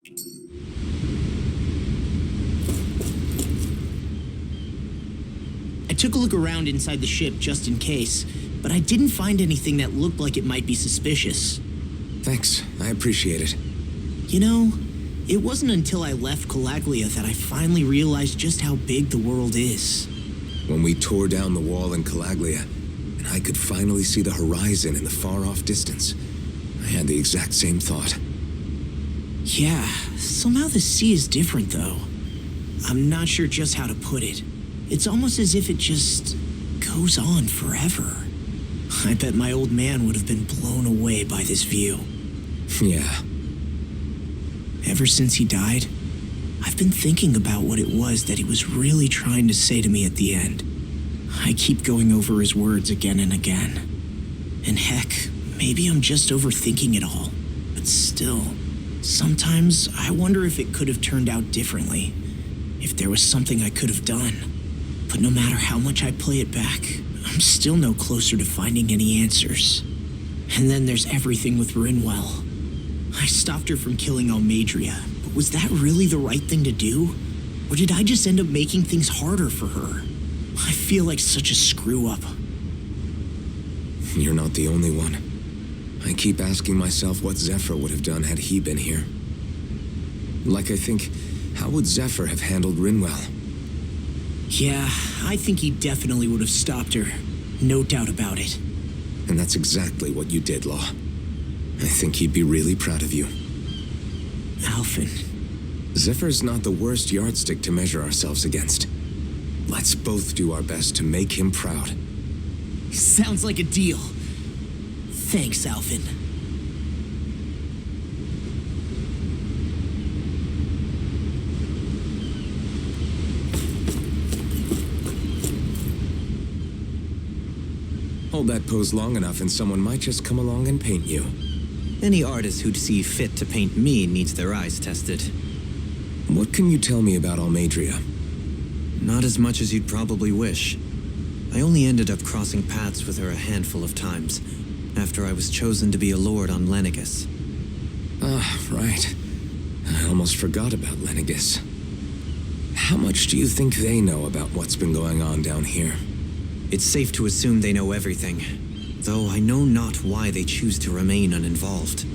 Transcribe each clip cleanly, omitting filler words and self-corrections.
I took a look around inside the ship just in case, but I didn't find anything that looked like it might be suspicious. Thanks, I appreciate it. You know, it wasn't until I left Calaglia that I finally realized just how big the world is. When we tore down the wall in Calaglia, and I could finally see the horizon in the far-off distance, I had the exact same thought. Yeah, somehow the sea is different though. I'm not sure just how to put it. It's almost as if it just goes on forever. I bet my old man would have been blown away by this view. Yeah. Ever since he died, I've been thinking about what it was that he was really trying to say to me at the end. I keep going over his words again and again. And heck, maybe I'm just overthinking it all. But still, sometimes I wonder if it could have turned out differently. If there was something I could have done. But no matter how much I play it back, I'm still no closer to finding any answers. And then there's everything with Rinwell. I stopped her from killing Almeidrea, but was that really the right thing to do? Or did I just end up making things harder for her? I feel like such a screw-up. You're not the only one. I keep asking myself what Zephyr would have done had he been here. Like I think, how would Zephyr have handled Rinwell? Yeah, I think he definitely would have stopped her. No doubt about it. And that's exactly what you did, Law. I think he'd be really proud of you. Alphen. Zephyr's not the worst yardstick to measure ourselves against. Let's both do our best to make him proud. Sounds like a deal. Thanks, Alphen. Hold that pose long enough and someone might just come along and paint you. Any artist who'd see fit to paint me needs their eyes tested. What can you tell me about Almeidrea? Not as much as you'd probably wish. I only ended up crossing paths with her a handful of times, after I was chosen to be a lord on Lenegis. Ah, right. I almost forgot about Lenegis. How much do you think they know about what's been going on down here? It's safe to assume they know everything, though I know not why they choose to remain uninvolved.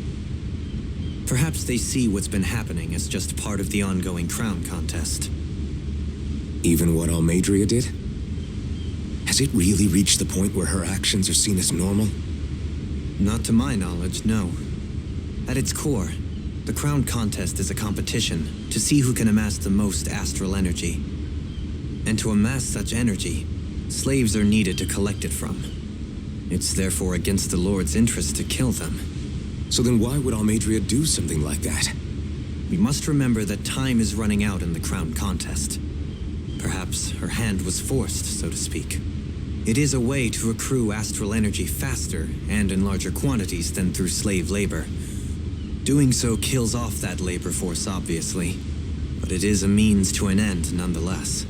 Perhaps they see what's been happening as just part of the ongoing crown contest. Even what Almeidrea did? Has it really reached the point where her actions are seen as normal? Not to my knowledge, no. At its core, the crown contest is a competition to see who can amass the most astral energy. And to amass such energy, slaves are needed to collect it from. It's therefore against the Lord's interest to kill them. So then why would Almeidrea do something like that? We must remember that time is running out in the crown contest. Perhaps her hand was forced, so to speak. It is a way to accrue astral energy faster and in larger quantities than through slave labor. Doing so kills off that labor force, obviously, but it is a means to an end nonetheless.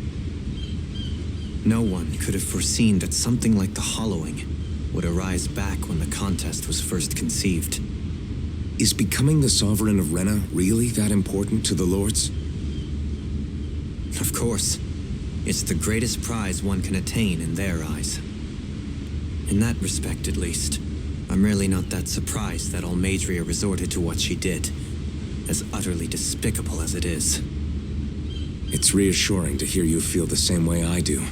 No one could have foreseen that something like the Hollowing would arise back when the contest was first conceived. Is becoming the Sovereign of Rena really that important to the Lords? Of course. It's the greatest prize one can attain in their eyes. In that respect, at least, I'm really not that surprised that Almeidrea resorted to what she did, as utterly despicable as it is. It's reassuring to hear you feel the same way I do.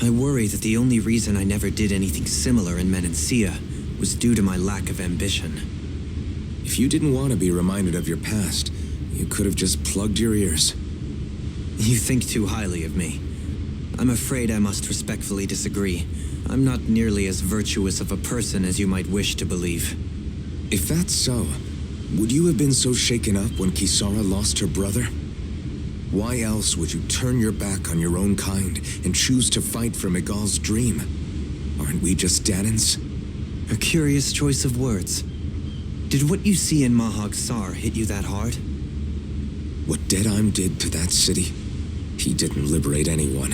I worry that the only reason I never did anything similar in Menancia was due to my lack of ambition. If you didn't want to be reminded of your past, you could have just plugged your ears. You think too highly of me. I'm afraid I must respectfully disagree. I'm not nearly as virtuous of a person as you might wish to believe. If that's so, would you have been so shaken up when Kisara lost her brother? Why else would you turn your back on your own kind and choose to fight for Miguel's dream? Aren't we just Danans? A curious choice of words. Did what you see in Mahag Sar hit you that hard? What Deadheim did to that city, he didn't liberate anyone.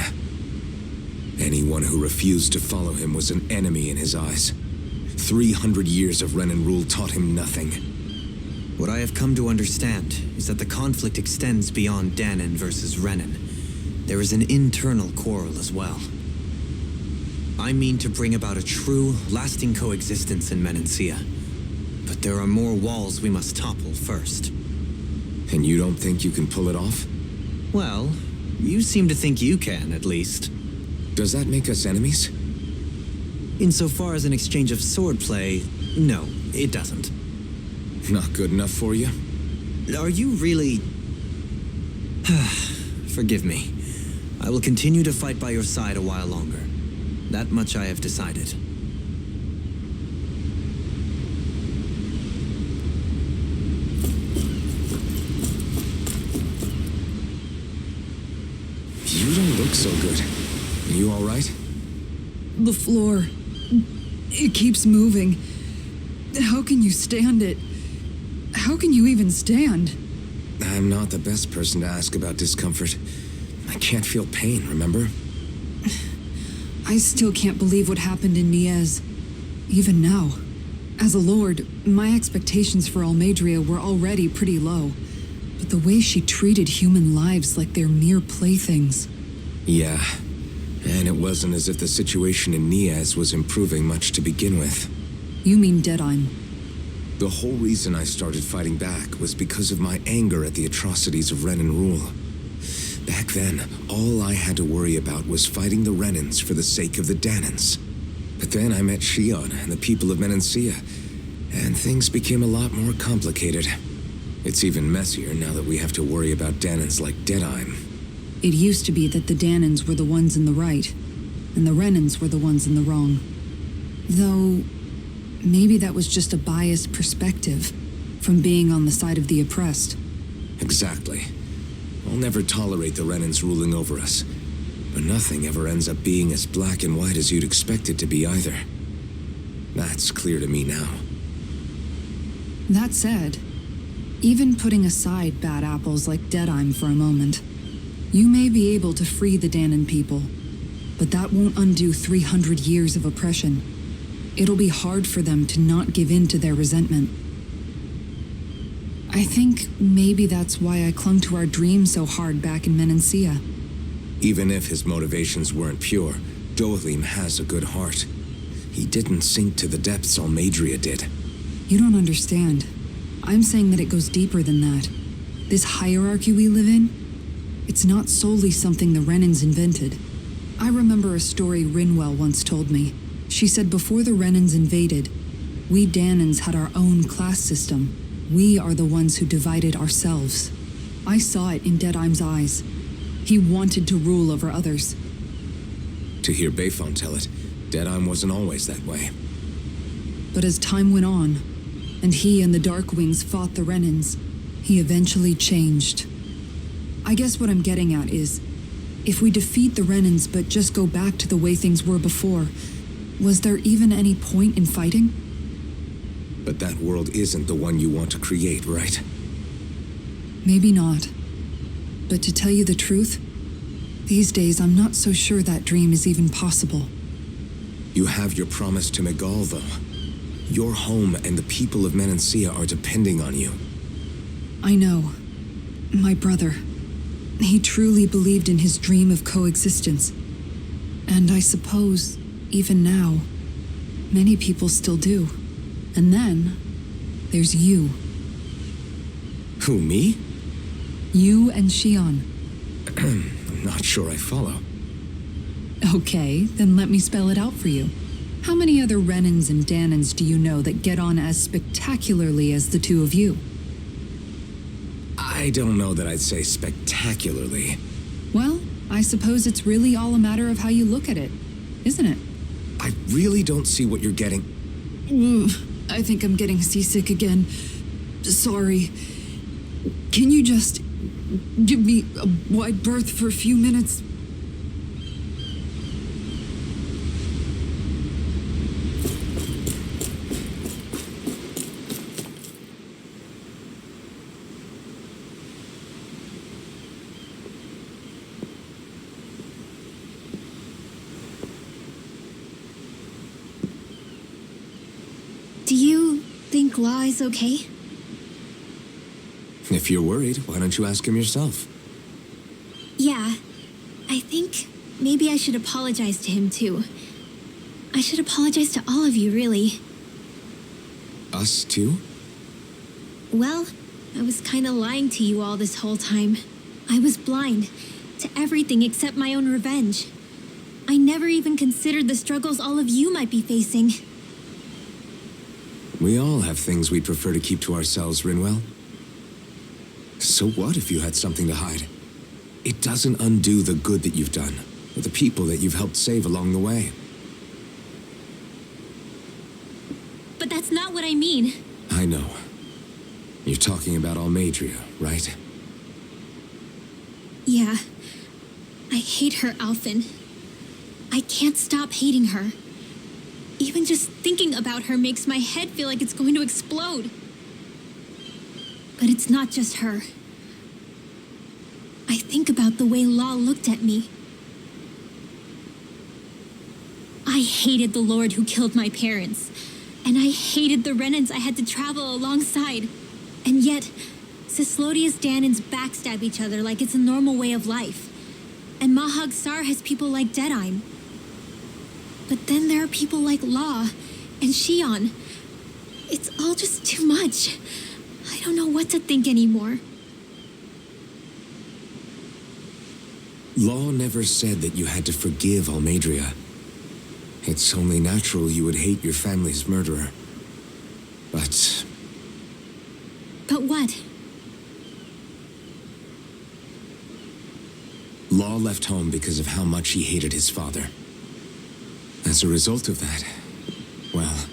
Anyone who refused to follow him was an enemy in his eyes. 300 years of Renan rule taught him nothing. What I have come to understand is that the conflict extends beyond Dahnan versus Renan. There is an internal quarrel as well. I mean to bring about a true, lasting coexistence in Menancia. But there are more walls we must topple first. And you don't think you can pull it off? Well, you seem to think you can, at least. Does that make us enemies? Insofar as an exchange of swordplay, no, it doesn't. Not good enough for you? Are you really... Forgive me. I will continue to fight by your side a while longer. That much I have decided. You don't look so good. You all right? The floor. It keeps moving. How can you stand it? How can you even stand? I'm not the best person to ask about discomfort. I can't feel pain, remember? I still can't believe what happened in Niez. Even now. As a lord, my expectations for Almeidrea were already pretty low. But the way she treated human lives like they're mere playthings. Yeah. And it wasn't as if the situation in Niaz was improving much to begin with. You mean Deadheim? The whole reason I started fighting back was because of my anger at the atrocities of Renan rule. Back then, all I had to worry about was fighting the Renans for the sake of the Dahnans. But then I met Shion and the people of Menancia, and things became a lot more complicated. It's even messier now that we have to worry about Dahnans like Deadheim. It used to be that the Dahnans were the ones in the right, and the Renans were the ones in the wrong. Though, maybe that was just a biased perspective from being on the side of the oppressed. Exactly. I'll never tolerate the Renans ruling over us. But nothing ever ends up being as black and white as you'd expect it to be either. That's clear to me now. That said, even putting aside bad apples like Deadheim for a moment, you may be able to free the Dahnan people, but that won't undo 300 years of oppression. It'll be hard for them to not give in to their resentment. I think maybe that's why I clung to our dream so hard back in Menancia. Even if his motivations weren't pure, Dohalim has a good heart. He didn't sink to the depths Almeidrea did. You don't understand. I'm saying that it goes deeper than that. This hierarchy we live in, it's not solely something the Renans invented. I remember a story Rinwell once told me. She said before the Renans invaded, we Dahnans had our own class system. We are the ones who divided ourselves. I saw it in Deadheim's eyes. He wanted to rule over others. To hear Bayfon tell it, Deadheim wasn't always that way. But as time went on, and he and the Darkwings fought the Renans, he eventually changed. I guess what I'm getting at is, if we defeat the Renans but just go back to the way things were before, was there even any point in fighting? But that world isn't the one you want to create, right? Maybe not. But to tell you the truth, these days I'm not so sure that dream is even possible. You have your promise to Megal, though. Your home and the people of Menancia are depending on you. I know. My brother. He truly believed in his dream of coexistence. And I suppose, even now, many people still do. And then, there's you. Who, me? You and Shion. I'm not sure I follow. Okay, then let me spell it out for you. How many other Renans and Dahnans do you know that get on as spectacularly as the two of you? I don't know that I'd say spectacularly. Well, I suppose it's really all a matter of how you look at it, isn't it? I really don't see what you're getting. I think I'm getting seasick again. Sorry. Can you just give me a wide berth for a few minutes? Do you think Law is okay? If you're worried, why don't you ask him yourself? Yeah, I think maybe I should apologize to him too. I should apologize to all of you, really. Us too? Well, I was kinda lying to you all this whole time. I was blind to everything except my own revenge. I never even considered the struggles all of you might be facing. We all have things we'd prefer to keep to ourselves, Rinwell. So what if you had something to hide? It doesn't undo the good that you've done, or the people that you've helped save along the way. But that's not what I mean. I know. You're talking about Almeidrea, right? Yeah. I hate her, Alphen. I can't stop hating her. Even just thinking about her makes my head feel like it's going to explode. But it's not just her. I think about the way Law looked at me. I hated the Lord who killed my parents. And I hated the Renans I had to travel alongside. And yet, Cyslodia's Danans backstab each other like it's a normal way of life. And Mahag Sar has people like Deadime. But then there are people like Law and Shion. It's all just too much. I don't know what to think anymore. Law never said that you had to forgive Almeidrea. It's only natural you would hate your family's murderer. But But what? Law left home because of how much he hated his father. As a result of that, well,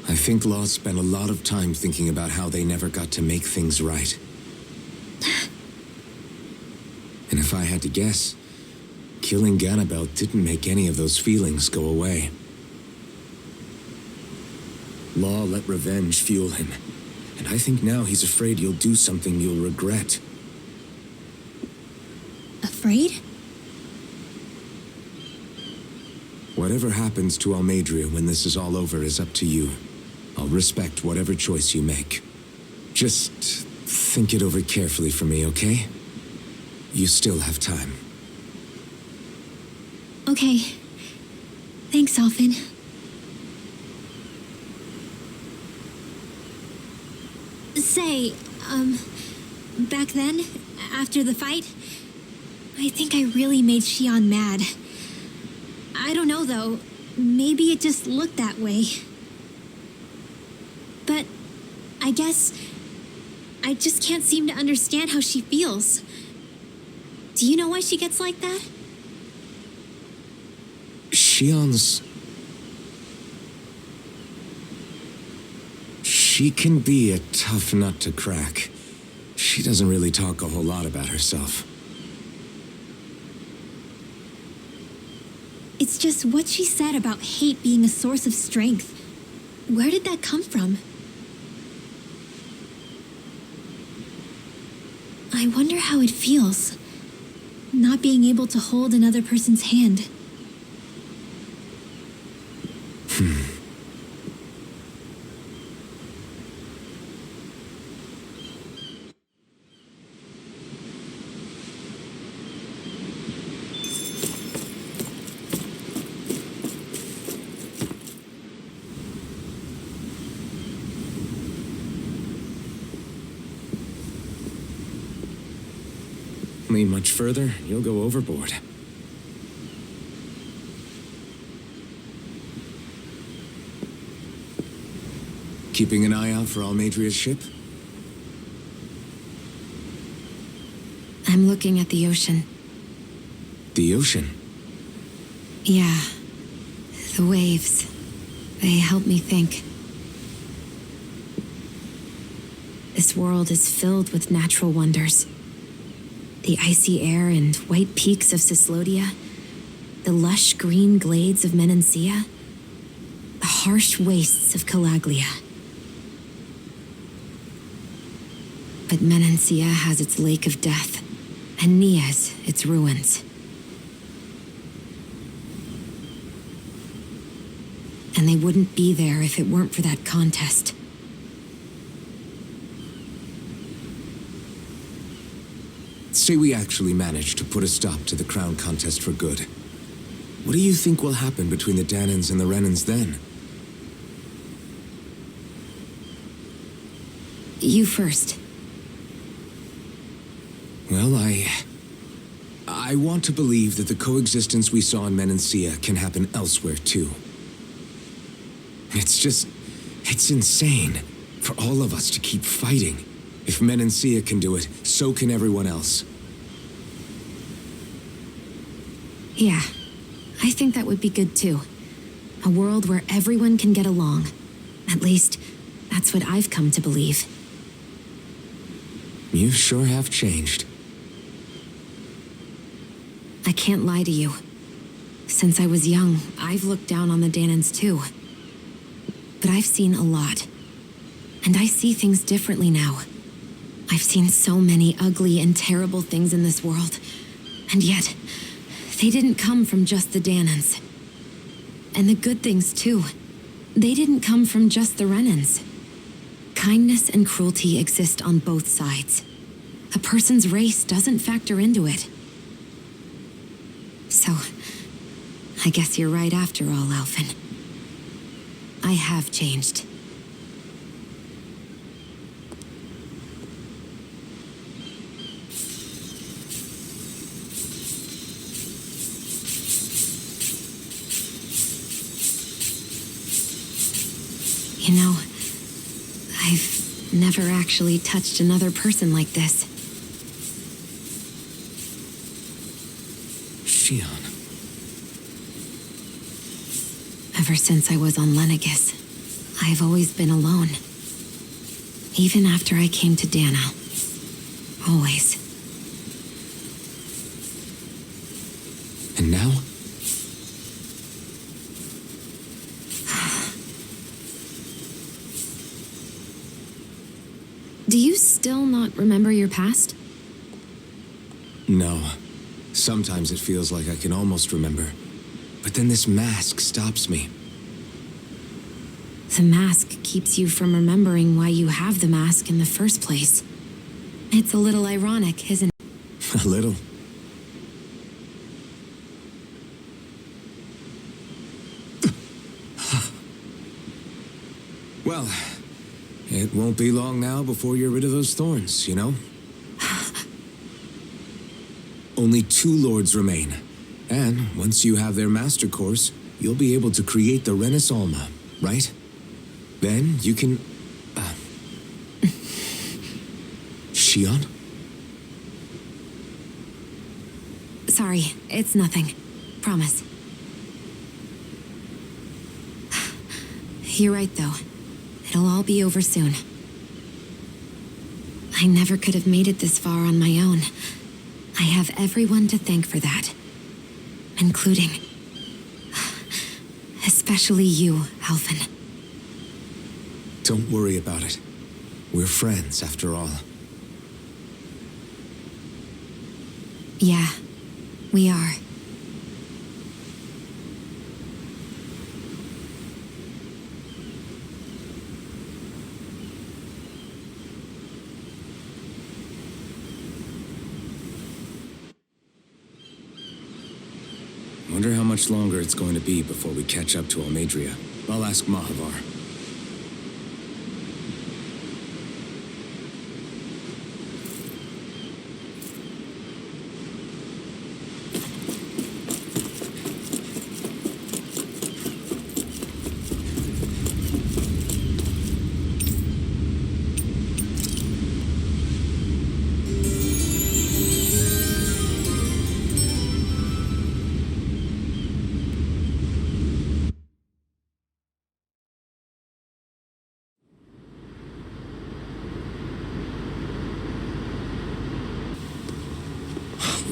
I think Law spent a lot of time thinking about how they never got to make things right. And if I had to guess, killing Ganabel didn't make any of those feelings go away. Law let revenge fuel him, and I think now he's afraid you'll do something you'll regret. Afraid? Whatever happens to Almeidrea when this is all over is up to you. I'll respect whatever choice you make. Just think it over carefully for me, okay? You still have time. Okay. Thanks, Alphen. Say, back then, after the fight, I think I really made Shion mad. I don't know, though. Maybe it just looked that way. But I guess I just can't seem to understand how she feels. Do you know why she gets like that? Shion's... She can be a tough nut to crack. She doesn't really talk a whole lot about herself. It's just what she said about hate being a source of strength. Where did that come from? I wonder how it feels, not being able to hold another person's hand. Lean much further, you'll go overboard. Keeping an eye out for Almeidrea's ship? I'm looking at the ocean. The ocean? Yeah. The waves. They help me think. This world is filled with natural wonders. The icy air and white peaks of Cyslodia, the lush green glades of Menancia, the harsh wastes of Calaglia. But Menancia has its lake of death, and Nias its ruins. And they wouldn't be there if it weren't for that contest. Say we actually manage to put a stop to the crown contest for good. What do you think will happen between the Danans and the Renans then? You first. Well, I want to believe that the coexistence we saw in Menancia can happen elsewhere, too. It's insane for all of us to keep fighting. If Menancia can do it, so can everyone else. Yeah, I think that would be good too. A world where everyone can get along. At least, that's what I've come to believe. You sure have changed. I can't lie to you. Since I was young, I've looked down on the Danans too. But I've seen a lot. And I see things differently now. I've seen so many ugly and terrible things in this world. And yet, they didn't come from just the Danans. And the good things too. They didn't come from just the Renans. Kindness and cruelty exist on both sides. A person's race doesn't factor into it. So, I guess you're right after all, Alphen. I have changed. You know, I've never actually touched another person like this. Shion. Ever since I was on Lenegis, I've always been alone. Even after I came to Dana. Always. And now? Do you still not remember your past? No. Sometimes it feels like I can almost remember. But then this mask stops me. The mask keeps you from remembering why you have the mask in the first place. It's a little ironic, isn't it? A little. Well, it won't be long now before you're rid of those thorns, you know? Only 2 lords remain. And once you have their master course, you'll be able to create the Renis Alma, right? Then you can... Shion? Sorry, it's nothing. Promise. You're right, though. It'll all be over soon. I never could have made it this far on my own. I have everyone to thank for that. Including... especially you, Alphen. Don't worry about it. We're friends, after all. Yeah, we are. Wonder how much longer it's going to be before we catch up to Almeidrea. I'll ask Mahavar.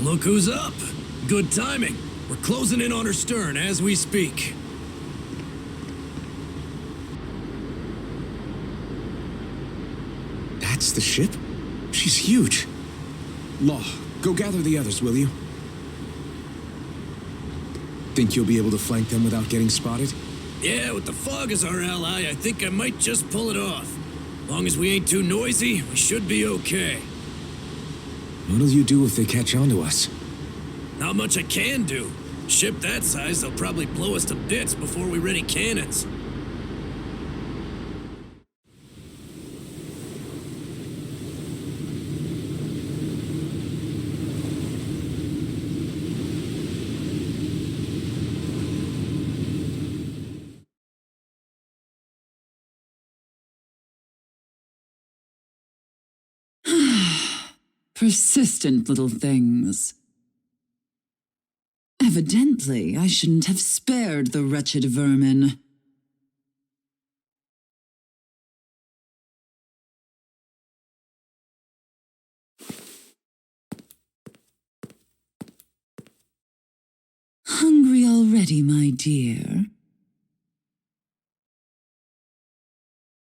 Look who's up. Good timing. We're closing in on her stern as we speak. That's the ship? She's huge. Law, go gather the others, will you? Think you'll be able to flank them without getting spotted? Yeah, with the fog as our ally, I think I might just pull it off. Long as we ain't too noisy, we should be okay. What'll you do if they catch on to us? Not much I can do. Ship that size, they'll probably blow us to bits before we ready cannons. Persistent little things. Evidently, I shouldn't have spared the wretched vermin. Hungry already, my dear?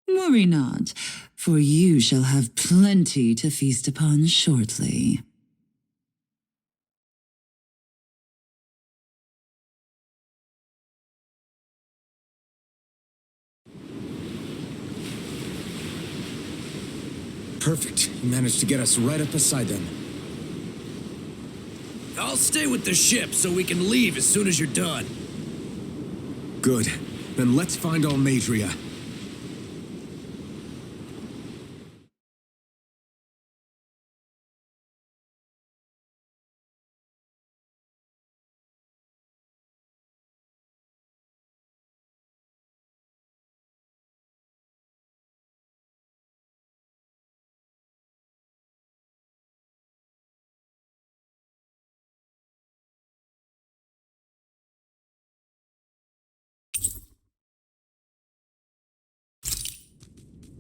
Worry not, for you shall have plenty to feast upon shortly. Perfect. You managed to get us right up beside them. I'll stay with the ship so we can leave as soon as you're done. Good. Then let's find Almadria.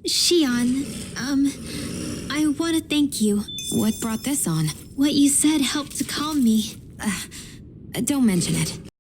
Shion, I want to thank you. What brought this on? What you said helped to calm me. Don't mention it.